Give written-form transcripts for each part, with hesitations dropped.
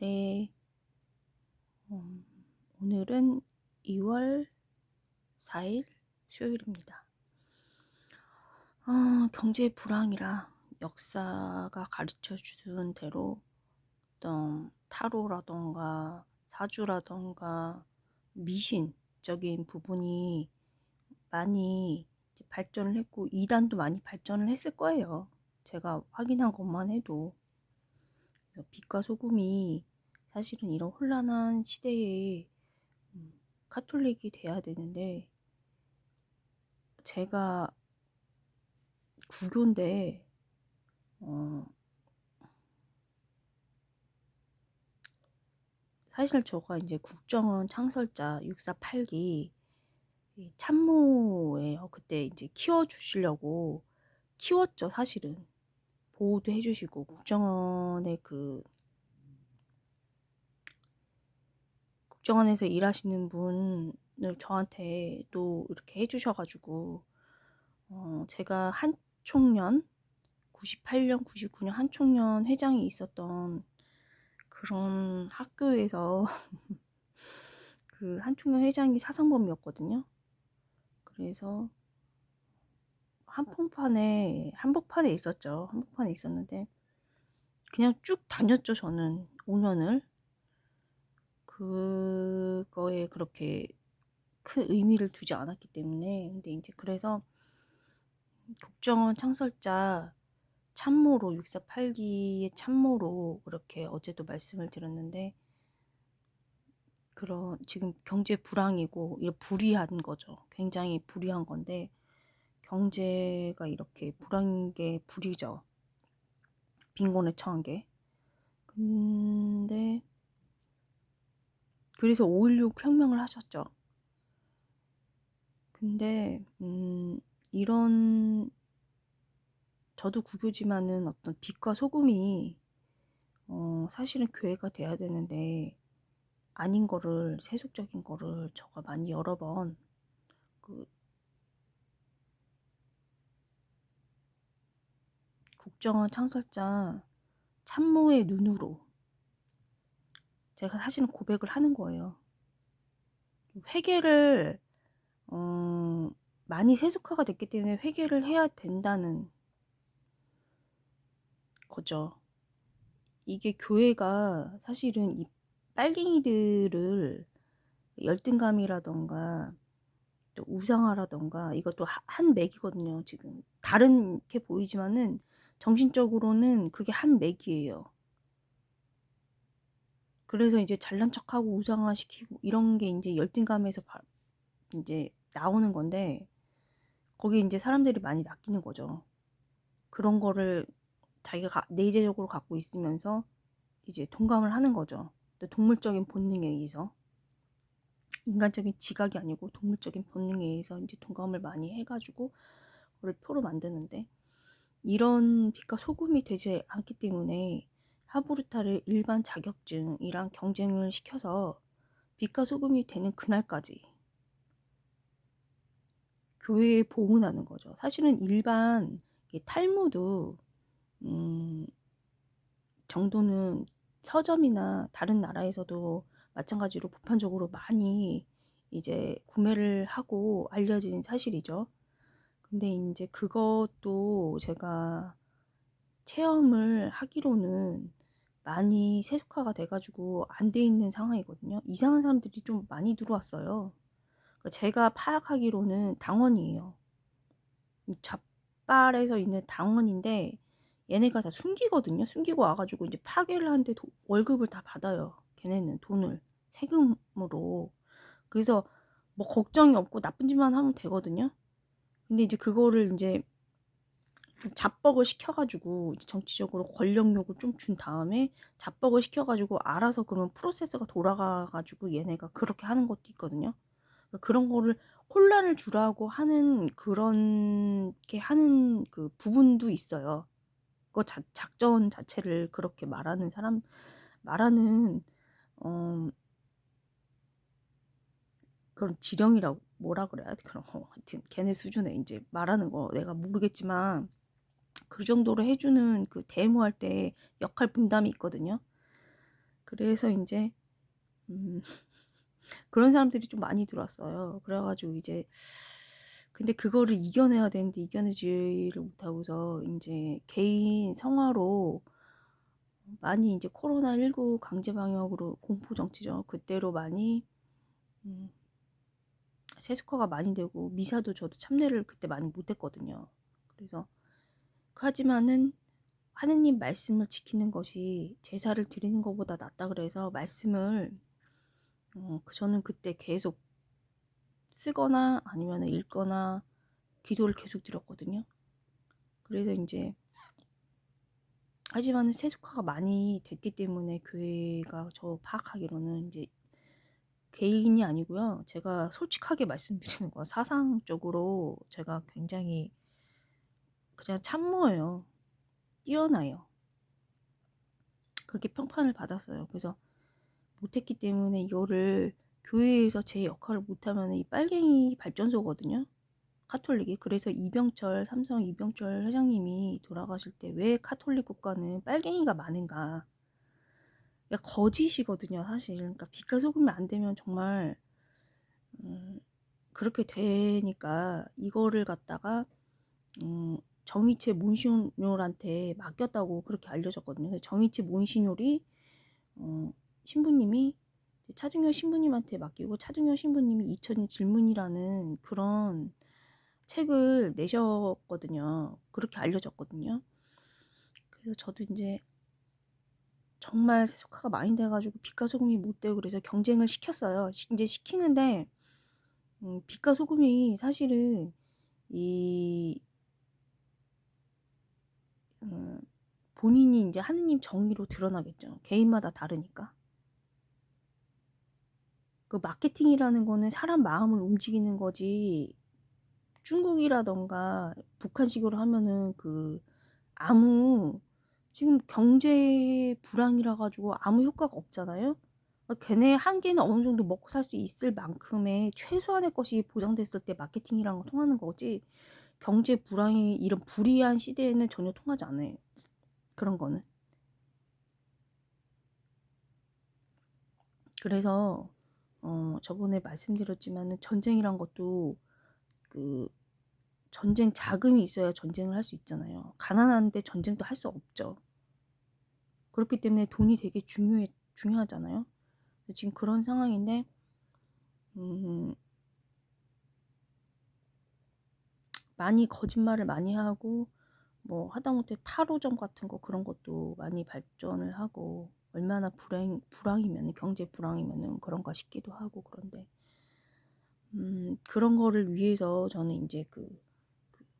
네. 음, 오늘은 2월 4일 수요일입니다. 경제 불황이라 역사가 가르쳐 주는 대로 어떤 타로라던가 사주라던가 미신적인 부분이 많이 이제 발전을 했고 이단도 많이 발전을 했을 거예요. 제가 확인한 것만 해도. 그래서 빛과 소금이 사실은 이런 혼란한 시대에 카톨릭이 돼야 되는데 제가 구교인데 어, 사실 저가 이제 국정원 창설자 648기 참모예요. 그때 이제 키워주시려고 키웠죠. 사실은 보호도 해주시고 국정원의 국정원에서 일하시는 분을 저한테 또 이렇게 해주셔가지고 제가 한총련 98년 99년 한총련 회장이 있었던 그런 학교에서 그 한총련 회장이 사상범이었거든요. 그래서 한복판에 있었죠. 한복판에 있었는데 그냥 쭉 다녔죠. 저는 5년을 그거에 그렇게 큰 의미를 두지 않았기 때문에. 근데 이제 그래서 국정원 창설자 참모로 648기의 참모로 그렇게 어제도 말씀을 드렸는데 그런 지금 경제 불황이고 이게 불이한 거죠. 굉장히 불이한 건데 경제가 이렇게 불황인 게 불이죠. 빈곤에 처한 게. 근데 그래서 5.16 혁명을 하셨죠. 근데 이런 저도 구교지만은 어떤 빛과 소금이 사실은 교회가 돼야 되는데 아닌 거를 세속적인 거를 저가 많이 여러 번 그 국정원 창설자 참모의 눈으로 제가 사실은 고백을 하는 거예요. 회개를 많이 세속화가 됐기 때문에 회개를 해야 된다는 거죠. 이게 교회가 사실은 이 빨갱이들을 열등감이라던가 또 우상화라던가 이것도 한 맥이거든요. 지금 다른 게 보이지만은 정신적으로는 그게 한 맥이에요. 그래서 이제 잘난 척하고 우상화시키고 이런 게 이제 열등감에서 이제 나오는 건데 거기 이제 사람들이 많이 낚이는 거죠. 그런 거를 자기가 내재적으로 갖고 있으면서 이제 동감을 하는 거죠. 동물적인 본능에 의해서 인간적인 지각이 아니고 동물적인 본능에 의해서 이제 동감을 많이 해가지고 그걸 표로 만드는데 이런 빛과 소금이 되지 않기 때문에 하부르타를 일반 자격증이랑 경쟁을 시켜서 빛과 소금이 되는 그날까지 교회에 봉헌하는 거죠. 사실은 일반 탈무드 정도는 서점이나 다른 나라에서도 마찬가지로 보편적으로 많이 이제 구매를 하고 알려진 사실이죠. 근데 이제 그것도 제가 체험을 하기로는 많이 세속화가 돼가지고 안 돼 있는 상황이거든요. 이상한 사람들이 좀 많이 들어왔어요. 제가 파악하기로는 당원이에요. 좌빨에서 있는 당원인데 얘네가 다 숨기거든요. 숨기고 와가지고 이제 파괴를 하는데 월급을 다 받아요. 걔네는 돈을 세금으로. 그래서 뭐 걱정이 없고 나쁜 짓만 하면 되거든요. 근데 이제 그거를 이제 자뻑을 시켜가지고 정치적으로 권력욕을 좀 준 다음에 자뻑을 시켜가지고 알아서 그러면 프로세스가 돌아가가지고 얘네가 그렇게 하는 것도 있거든요. 그런 거를 혼란을 주라고 하는 그런 게 하는 그 부분도 있어요. 그 작전 자체를 그렇게 말하는 어 그런 지령이라고 뭐라 그래야 돼 그런 거 하여튼 걔네 수준에 이제 말하는 거 내가 모르겠지만 그 정도로 해주는 그 데모할 때 역할 분담이 있거든요. 그래서 인제 음 그런 사람들이 좀 많이 들어왔어요. 그래 가지고 이제 근데 그거를 이겨내야 되는데 이겨내지를 못하고서 인제 개인 성화로 많이 인제 코로나19 강제 방역으로 공포 정치죠. 그때로 많이 음 세스커가 많이 되고 미사도 저도 참여를 그때 많이 못 했거든요. 그래서 하지만은 하느님 말씀을 지키는 것이 제사를 드리는 것보다 낫다 그래서 말씀을 저는 그때 계속 쓰거나 아니면은 읽거나 기도를 계속 드렸거든요. 그래서 인제 하지만은 세속화가 많이 됐기 때문에 교회가 저 파악하기로는 인제 개인이 아니고요. 제가 솔직하게 말씀드리는 거예요. 사상적으로 제가 굉장히 그냥 참모예요. 뛰어나요. 그렇게 평판을 받았어요. 그래서 못했기 때문에 이거를 교회에서 제 역할을 못하면은 이 빨갱이 발전소거든요. 카톨릭이. 그래서 이병철 삼성 이병철 회장님이 돌아가실 때 왜 카톨릭 국가는 빨갱이가 많은가. 그러니까 거짓이거든요, 사실. 그러니까 빛과 소금이 안 되면 정말 그렇게 되니까 이거를 갖다가 정의체 몬시뇰한테 맡겼다고 그렇게 알려졌거든요. 그래서 정의체 몬시뇰이 신부님이 차중현 신부님한테 맡기고 차중현 신부님이 2000년 질문이라는 그런 책을 내셨거든요. 그렇게 알려졌거든요. 그래서 저도 이제 정말 세속화가 많이 돼가지고 빛과 소금이 못 되고 그래서 경쟁을 시켰어요. 이제 시키는데 빛과 소금이 사실은 이 본인이 이제 하느님 정의로 드러나겠죠. 개인마다 다르니까. 그 마케팅이라는 거는 사람 마음을 움직이는 거지. 중국이라던가 북한식으로 하면은 아무 지금 경제 불황이라 가지고 아무 효과가 없잖아요. 걔네 한계는 어느 정도 먹고 살 수 있을 만큼의 최소한의 것이 보장됐을 때 마케팅이란 거 통하는 거지. 경제 불황이 이런 불이한 시대에는 전혀 통하지 않아요. 그런 거는. 그래서 저번에 말씀드렸지만은 전쟁이란 것도 그 전쟁 자금이 있어야 전쟁을 할 수 있잖아요. 가난한데 전쟁도 할 수 없죠. 그렇기 때문에 돈이 되게 중요하잖아요. 지금 그런 상황인데 음, 많이 거짓말을 많이 하고 뭐 하다못해 타로점 같은 거 그런 것도 많이 발전을 하고 얼마나 불황이면 경제 불황이면은 그런가 싶기도 하고 그런데 그런 거를 위해서 저는 이제 그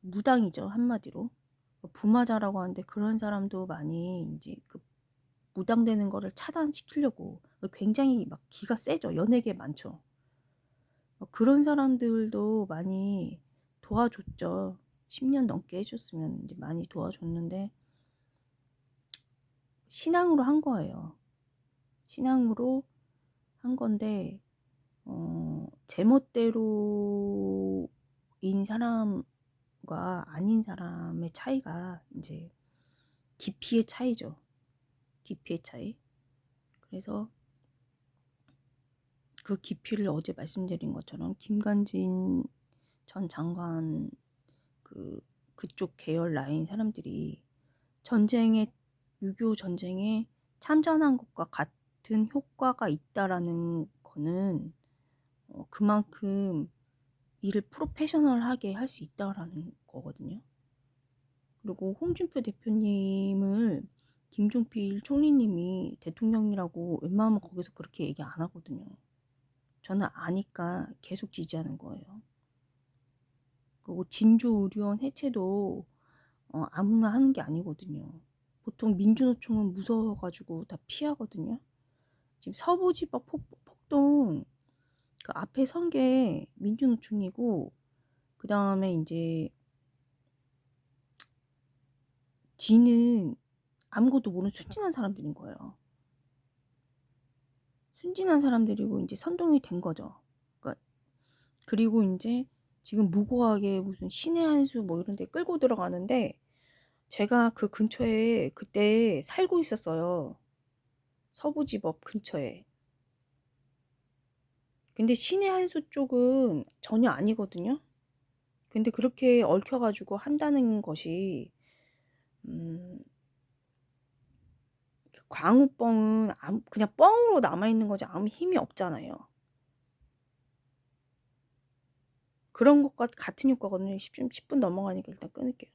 무당이죠 한마디로 부마자라고 하는데 그런 사람도 많이 이제 무당되는 거를 차단시키려고 굉장히 막 기가 세죠. 연예계 많죠. 그런 사람들도 많이 도와줬죠. 10년 넘게 해줬으면 이제 많이 도와줬는데 신앙으로 한 거예요. 신앙으로 한 건데 제멋대로인 사람과 아닌 사람의 차이가 이제 깊이의 차이죠. 깊이의 차이. 그래서 그 깊이를 어제 말씀드린 것처럼 김관진 전 장관 그쪽 계열 라인 사람들이 전쟁에 6.25 전쟁에 참전한 것과 같은 효과가 있다라는 거는 그만큼 일을 프로페셔널하게 할 수 있다라는 거거든요. 그리고 홍준표 대표님을 김종필 총리님이 대통령이라고 웬만하면 거기서 그렇게 얘기 안 하거든요. 저는 아니까 계속 지지하는 거예요. 그리고 진조의료원 해체도 아무나 하는 게 아니거든요. 보통 민주노총은 무서워가지고 다 피하거든요. 지금 서부지법 폭동 그 앞에 선 게 민주노총이고 그 다음에 이제 뒤는 아무것도 모르는 순진한 사람들인 거예요. 순진한 사람들이고 이제 선동이 된 거죠. 그러니까 그리고 이제 지금 무고하게 무슨 신의 한수 뭐 이런 데 끌고 들어가는데 제가 그 근처에 그때 살고 있었어요. 서부지법 근처에. 근데 신의 한수 쪽은 전혀 아니거든요. 근데 그렇게 얽혀 가지고 한다는 것이 광우뻥은 그냥 뻥으로 남아 있는 거지 아무 힘이 없잖아요. 그런 것과 같은 효과거든요. 10분 넘어가니까 일단 끊을게요.